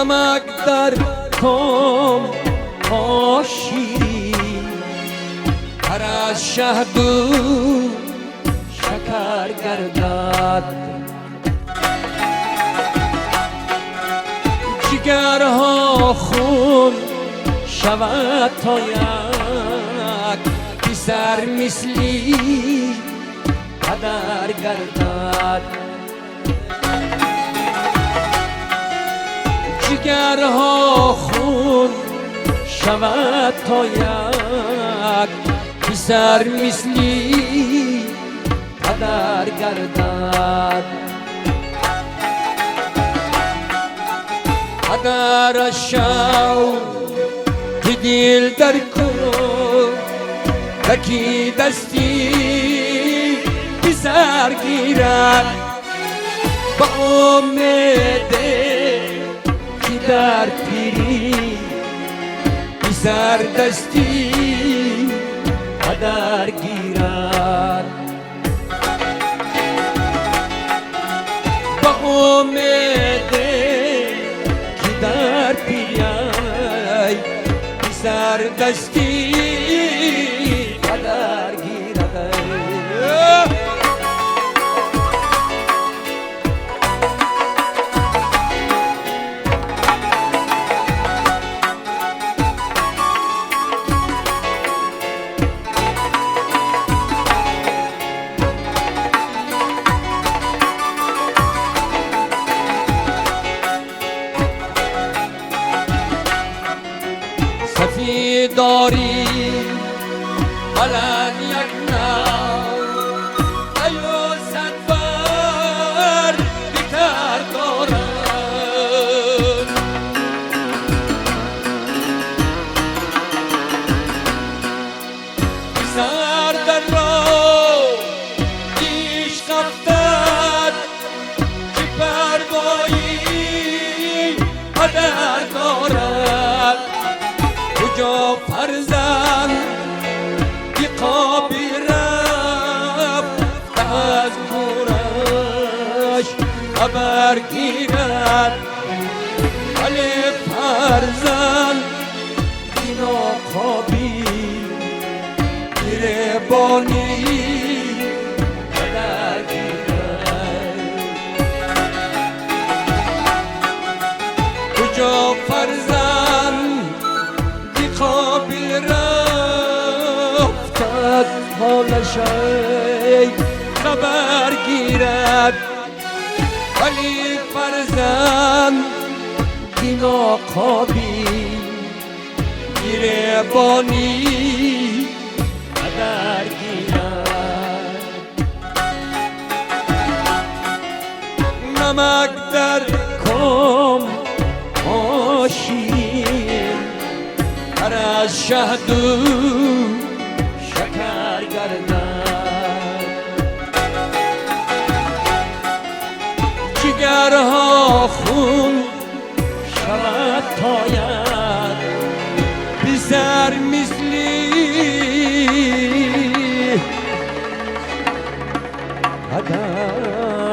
نمک در کام آشیری هر از شهدو شکر گردد جگرها خون شود تا یک پسر مثلی پدر گردد جگرها خون شود تا یک پسر مثلی پدر گردد پدر شو دل در کن یکی دستی پسر گیرد با امید که در پیری پسر دستی پدر گیرد با امید که در پیری پسر دستی پدر گیرد داری بلند یک نو ایو صد بار بیتر دارد پسر در رو عشق افتد که پروایی پدر دارد کجا فرزند بیقابی رفت از گورش خبر گیرد ولی فرزند بی ناقابی گریبانی پدر گیرد کجا فرزند قابل رفتد حالش خبر گیرد ولی فرزند دینا قابل گریبانی پدر گیرد نمک در کام آشین هر از شهدو شکر گردد جگرها خون شود تا یک پسر مثلی پدر